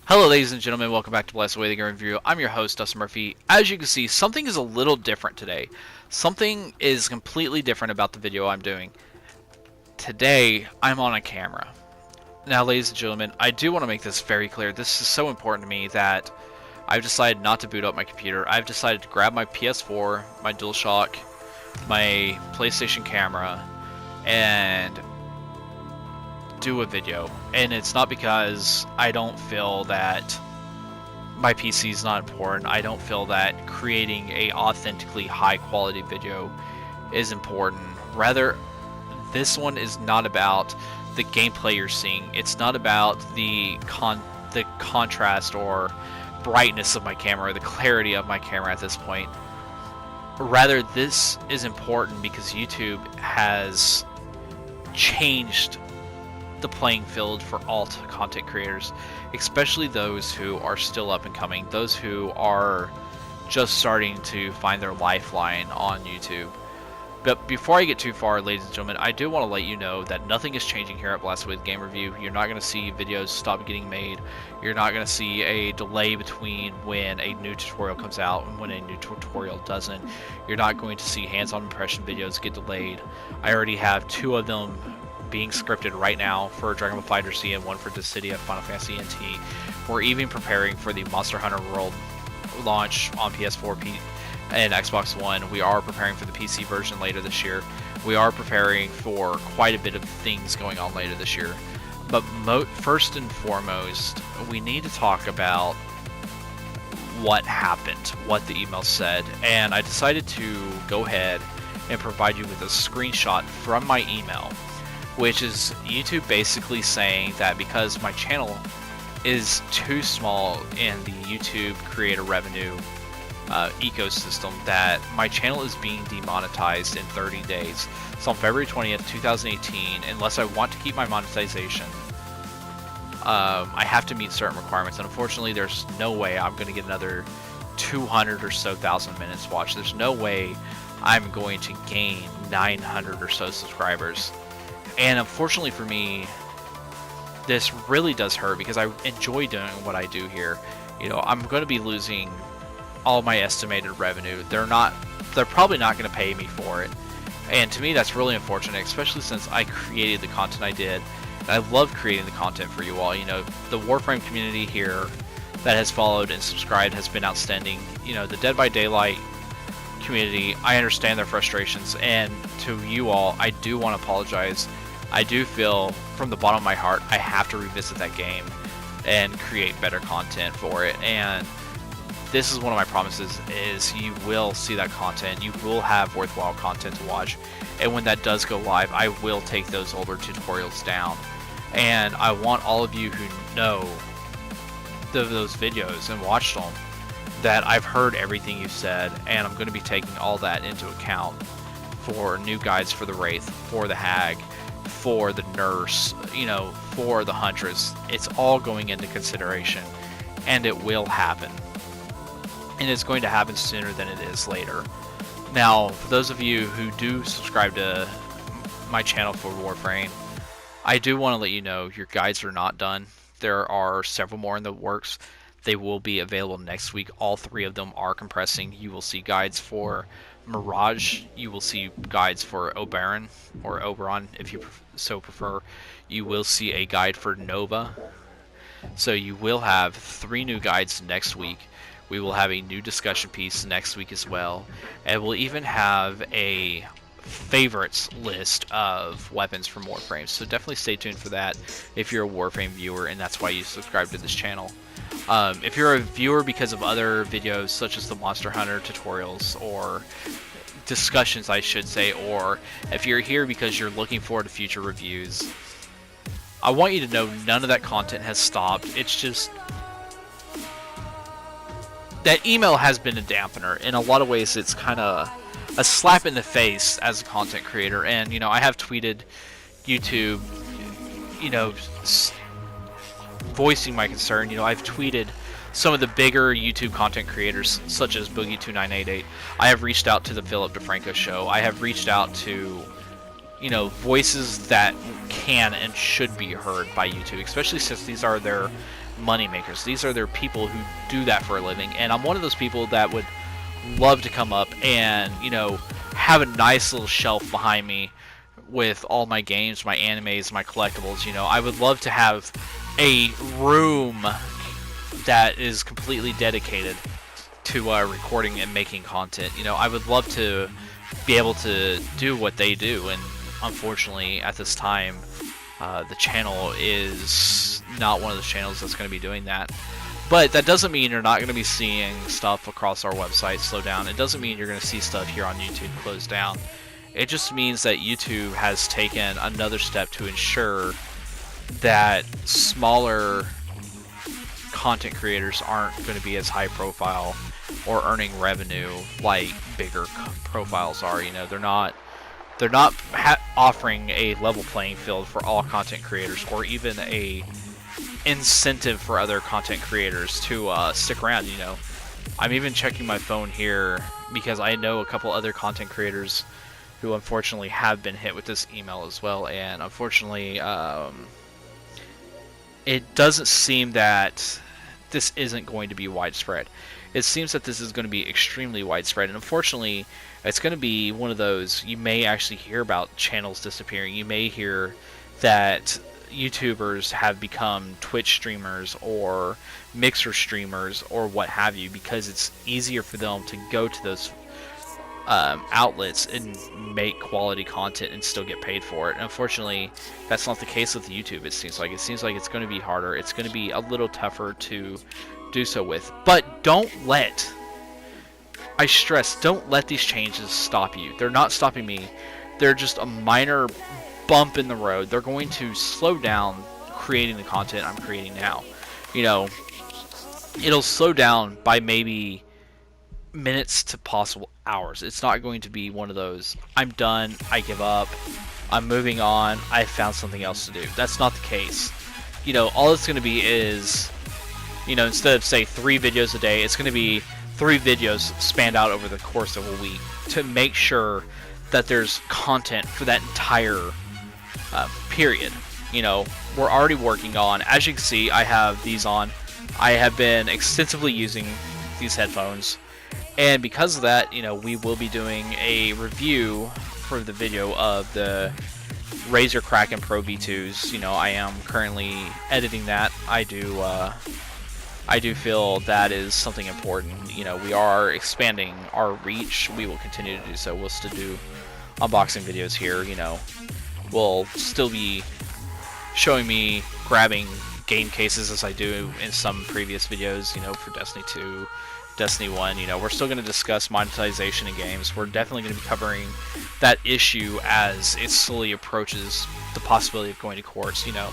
Hello ladies and gentlemen, welcome back to Blessed Way the Game Review. I'm your host, Dustin Murphy. As you can see, something is a little different today. Something is completely different about the video I'm doing. Today, I'm on a camera. Now ladies and gentlemen, I do want to make this very clear. This is so important to me that I've decided not to boot up my computer. I've decided to grab my PS4, my DualShock, my PlayStation camera, and do a video. And it's not because I don't feel that my PC is not important. I don't feel that creating a authentically high quality video is important. Rather, this one is not about the gameplay you're seeing. It's not about the contrast or brightness of my camera or the clarity of my camera at this point. Rather, this is important because YouTube has changed the playing field for all content creators, especially those who are still up and coming, those who are just starting to find their lifeline on YouTube. But before I get too far, ladies and gentlemen, I do want to let you know that nothing is changing here at Blessed With Game Review. You're not going to see videos stop getting made. You're not going to see a delay between when a new tutorial comes out and when a new tutorial doesn't. You're not going to see hands-on impression videos get delayed. I already have 2 of them being scripted right now for Dragon Ball FighterZ and 1 for Dissidia Final Fantasy NT. We're even preparing for the Monster Hunter World launch on PS4 and Xbox One. We are preparing for the PC version later this year. We are preparing for quite a bit of things going on later this year. But first and foremost, we need to talk about what happened, what the email said, and I decided to go ahead and provide you with a screenshot from my email, which is YouTube basically saying that because my channel is too small in the YouTube creator revenue ecosystem, that my channel is being demonetized in 30 days. So on February 20th, 2018, unless I want to keep my monetization, I have to meet certain requirements. And unfortunately, there's no way I'm going to get another 200 or so thousand minutes watched. There's no way I'm going to gain 900 or so subscribers. And unfortunately for me, this really does hurt because I enjoy doing what I do here. You know, I'm going to be losing all my estimated revenue. They're probably not going to pay me for it. And to me, that's really unfortunate, especially since I created the content I did. And I love creating the content for you all. You know, the Warframe community here that has followed and subscribed has been outstanding. You know, the Dead by Daylight community, I understand their frustrations. And to you all, I do want to apologize. I do feel from the bottom of my heart I have to revisit that game and create better content for it. And this is one of my promises, is you will see that content. You will have worthwhile content to watch. And when that does go live, I will take those older tutorials down. And I want all of you who know those videos and watched them, that I've heard everything you said, and I'm going to be taking all that into account for new guides for the Wraith, for the Hag, for the Nurse, you know, for the Huntress. It's all going into consideration, and it will happen. And it's going to happen sooner than it is later. Now, for those of you who do subscribe to my channel for Warframe, I do want to let you know your guides are not done. There are several more in the works. They will be available next week. All 3 of them are compressing. You will see guides for Mirage. You will see guides for Oberon, or Oberon if you so prefer. You will see a guide for Nova. So you will have 3 new guides next week. We will have a new discussion piece next week as well. And we'll even have a favorites list of weapons from Warframe. So definitely stay tuned for that if you're a Warframe viewer and that's why you subscribe to this channel. If you're a viewer because of other videos such as the Monster Hunter tutorials or discussions, I should say, or if you're here because you're looking forward to future reviews, I want you to know none of that content has stopped. It's just that email has been a dampener. In a lot of ways, it's kind of a slap in the face as a content creator. And, you know, I have tweeted YouTube, you know, voicing my concern. You know, I've tweeted some of the bigger YouTube content creators, such as Boogie2988. I have reached out to the Philip DeFranco show. I have reached out to, you know, voices that can and should be heard by YouTube, especially since these are their money makers. These are their people who do that for a living, and I'm one of those people that would love to come up and, you know, have a nice little shelf behind me with all my games, my animes, my collectibles. You know, I would love to have a room that is completely dedicated to recording and making content. You know, I would love to be able to do what they do, and unfortunately at this time the channel is not one of those channels that's going to be doing that. But that doesn't mean you're not going to be seeing stuff across our website slow down. It doesn't mean you're going to see stuff here on YouTube close down. It just means that YouTube has taken another step to ensure that smaller content creators aren't going to be as high profile or earning revenue like bigger profiles are. You know, they're not offering a level playing field for all content creators, or even a incentive for other content creators to stick around. You know, I'm even checking my phone here because I know a couple other content creators who unfortunately have been hit with this email as well, and unfortunately it doesn't seem that this isn't going to be widespread. It seems that this is going to be extremely widespread, and unfortunately it's going to be one of those, you may actually hear about channels disappearing. You may hear that YouTubers have become Twitch streamers or Mixer streamers or what have you, because it's easier for them to go to those outlets and make quality content and still get paid for it. And unfortunately, that's not the case with YouTube. It seems like it's going to be harder. It's going to be a little tougher to do so with. But don't let, I stress, don't let these changes stop you. They're not stopping me. They're just a minor bump in the road. They're going to slow down creating the content I'm creating now. You know, it'll slow down by maybe minutes to possible hours. It's not going to be one of those, I'm done, I give up, I'm moving on, I found something else to do. That's not the case. You know, all it's going to be is, you know, instead of say 3 videos a day, it's going to be 3 videos spanned out over the course of a week to make sure that there's content for that entire period. You know, we're already working on, as you can see, I have these on. I have been extensively using these headphones, and because of that, you know, we will be doing a review for the video of the Razer Kraken Pro V2s. You know, I am currently editing that. I do feel that is something important. You know, we are expanding our reach. We will continue to do so. We'll still do unboxing videos here. You know, we'll still be showing me grabbing game cases as I do in some previous videos, you know, for Destiny 2, Destiny 1. You know, we're still going to discuss monetization in games. We're definitely going to be covering that issue as it slowly approaches the possibility of going to courts. You know,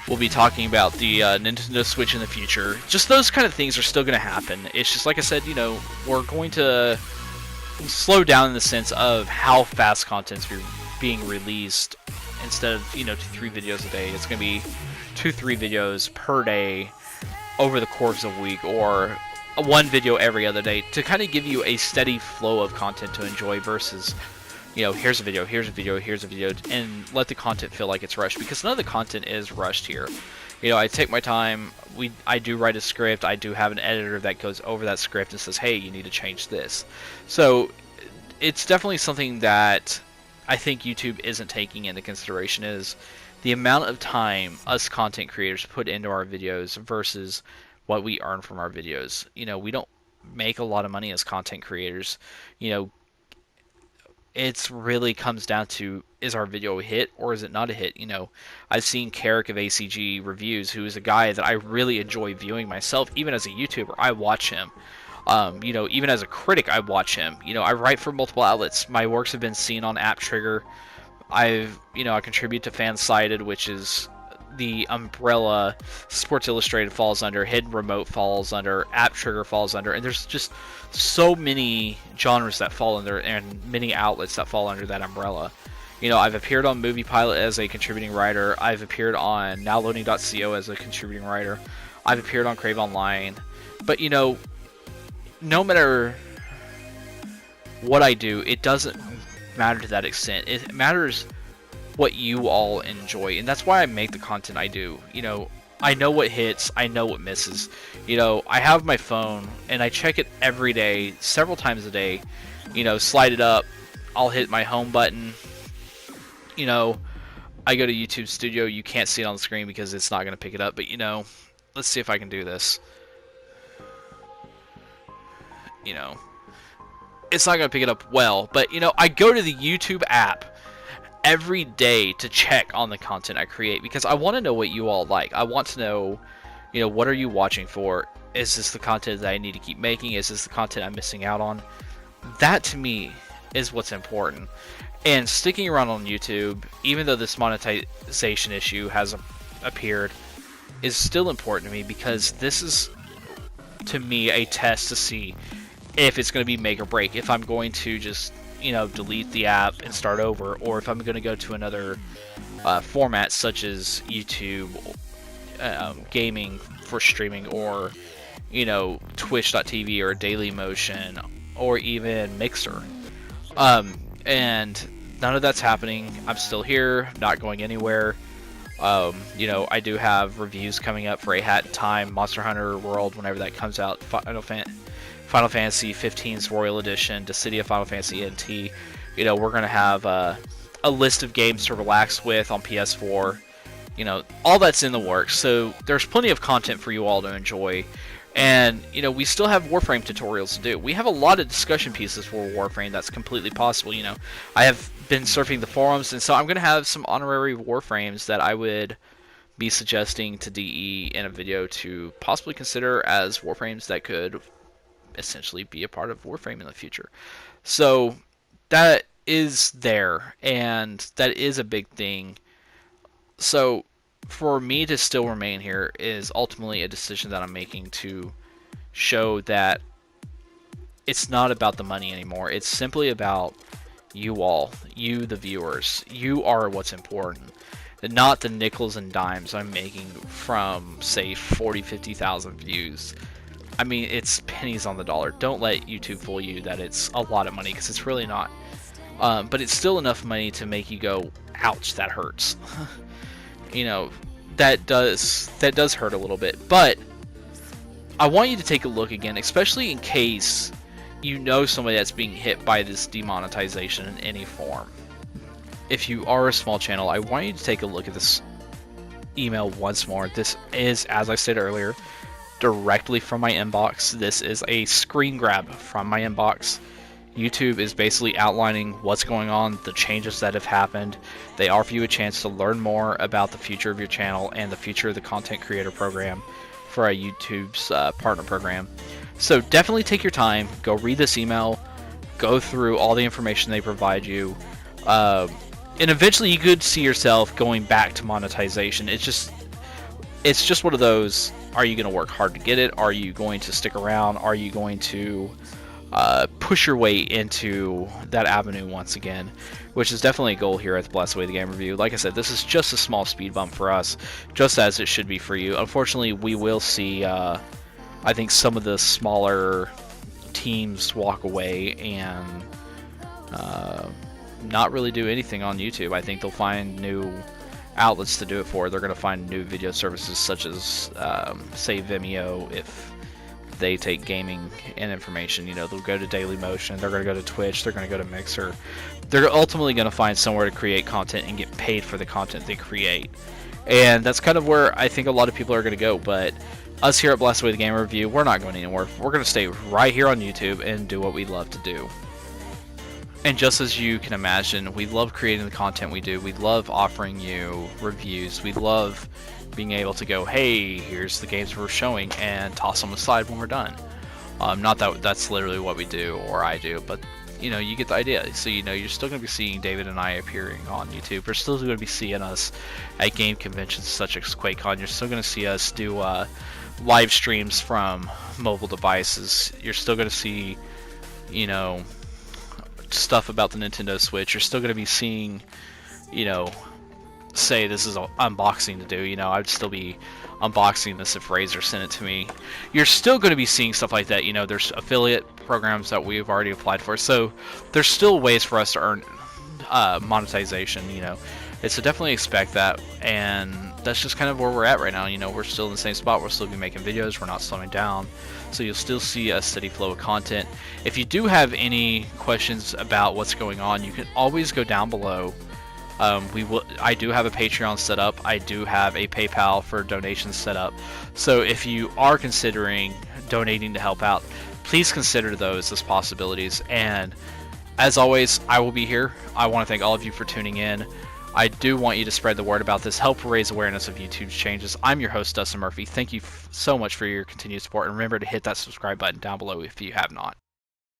we'll be talking about the Nintendo Switch in the future. Just those kind of things are still going to happen. It's just, like I said, you know, we're going to slow down in the sense of how fast content's being released. Instead of, you know, 2-3 videos a day, it's going to be 2-3 videos per day over the course of a week, or 1 video every other day, to kind of give you a steady flow of content to enjoy versus, you know, here's a video, here's a video, here's a video, and let the content feel like it's rushed, because none of the content is rushed here. You know, I take my time. I do write a script. I do have an editor that goes over that script and says, hey, you need to change this. So it's definitely something that I think YouTube isn't taking into consideration, is the amount of time us content creators put into our videos versus what we earn from our videos. You know, we don't make a lot of money as content creators. You know, it's really comes down to, is our video a hit or is it not a hit? You know, I've seen Carrick of ACG Reviews, who is a guy that I really enjoy viewing myself. Even as a YouTuber, I watch him. You know, even as a critic, I watch him. You know, I write for multiple outlets. My works have been seen on App Trigger. I contribute to Fansided, which is the umbrella Sports Illustrated falls under, Hidden Remote falls under, App Trigger falls under, and there's just so many genres that fall under, and many outlets that fall under that umbrella. You know, I've appeared on Movie Pilot as a contributing writer. I've appeared on NowLoading.co as a contributing writer. I've appeared on Crave Online. But, you know, no matter what I do, it doesn't matter to that extent. It matters what you all enjoy, and that's why I make the content I do. You know, I know what hits, I know what misses. You know, I have my phone and I check it every day, several times a day. You know, slide it up, I'll hit my home button. You know, I go to YouTube Studio, you can't see it on the screen because it's not going to pick it up, but you know, let's see if I can do this. You know, it's not going to pick it up well, but you know, I go to the YouTube app every day to check on the content I create because I want to know what you all like. I want to know, you know, what are you watching for? Is this the content that I need to keep making? Is this the content I'm missing out on? That to me is what's important. And sticking around on YouTube, even though this monetization issue has appeared, is still important to me because this is, to me, a test to see if it's going to be make or break. If I'm going to just, you know, delete the app and start over, or if I'm going to go to another format such as YouTube, gaming for streaming, or, you know, Twitch.tv or Dailymotion, or even Mixer. And none of that's happening. I'm still here, not going anywhere. You know, I do have reviews coming up for A Hat in Time, Monster Hunter World, whenever that comes out, Final Fantasy 15's Royal Edition, Dissidia Final Fantasy NT. You know, we're going to have a list of games to relax with on PS4. You know, all that's in the works, so there's plenty of content for you all to enjoy. And, you know, we still have Warframe tutorials to do. We have a lot of discussion pieces for Warframe that's completely possible, you know. I have been surfing the forums, and so I'm going to have some honorary Warframes that I would be suggesting to DE in a video to possibly consider as Warframes that could essentially be a part of Warframe in the future. So, that is there, and that is a big thing. So, for me to still remain here is ultimately a decision that I'm making to show that it's not about the money anymore. It's simply about you all, you the viewers. You are what's important, not the nickels and dimes I'm making from, say, 40, 50,000 views. I mean, it's pennies on the dollar. Don't let YouTube fool you that it's a lot of money, because it's really not. But it's still enough money to make you go, ouch, that hurts. You know, that does hurt a little bit. But I want you to take a look again, especially in case you know somebody that's being hit by this demonetization in any form. If you are a small channel, I want you to take a look at this email once more. This is, as I said earlier, directly from my inbox. This is a screen grab from my inbox. YouTube is basically outlining what's going on, the changes that have happened. They offer you a chance to learn more about the future of your channel and the future of the content creator program for a YouTube's partner program. So definitely take your time, go read this email, go through all the information they provide you, and eventually you could see yourself going back to monetization. It's just one of those, are you going to work hard to get it? Are you going to stick around? Are you going to push your way into that avenue once again, which is definitely a goal here at the Blessed Way the Game Review. Like I said, this is just a small speed bump for us, just as it should be for you. Unfortunately, we will see, I think, some of the smaller teams walk away and not really do anything on YouTube. I think they'll find new outlets to do it for. They're going to find new video services such as, say, Vimeo, if they take gaming and information. You know, they'll go to Dailymotion, they're going to go to Twitch, they're going to go to Mixer. They're ultimately going to find somewhere to create content and get paid for the content they create. And that's kind of where I think a lot of people are going to go. But us here at Blessed Way the Game Review, we're not going anywhere. We're going to stay right here on YouTube and do what we love to do. And just as you can imagine, we love creating the content we do. We love offering you reviews. We love being able to go, hey, here's the games we're showing, and toss them aside when we're done. Not that that's literally what we do, or I do, but you know, you get the idea. So you know, you're still going to be seeing David and I appearing on YouTube. You're still going to be seeing us at game conventions such as QuakeCon. You're still going to see us do live streams from mobile devices. You're still going to see, you know, stuff about the Nintendo Switch. You're still going to be seeing, you know, say this is an unboxing to do. You know, I'd still be unboxing this if Razer sent it to me. You're still going to be seeing stuff like that. You know, there's affiliate programs that we've already applied for, so there's still ways for us to earn monetization. You know, it's to definitely expect that. And that's just kind of where we're at right now. You know, we're still in the same spot. We'll still be making videos. We're not slowing down. So you'll still see a steady flow of content. If you do have any questions about what's going on, you can always go down below. I do have a Patreon set up. I do have a PayPal for donations set up. So if you are considering donating to help out, please consider those as possibilities. And as always, I will be here. I want to thank all of you for tuning in. I do want you to spread the word about this, help raise awareness of YouTube's changes. I'm your host, Dustin Murphy. Thank you so much for your continued support, and remember to hit that subscribe button down below if you have not.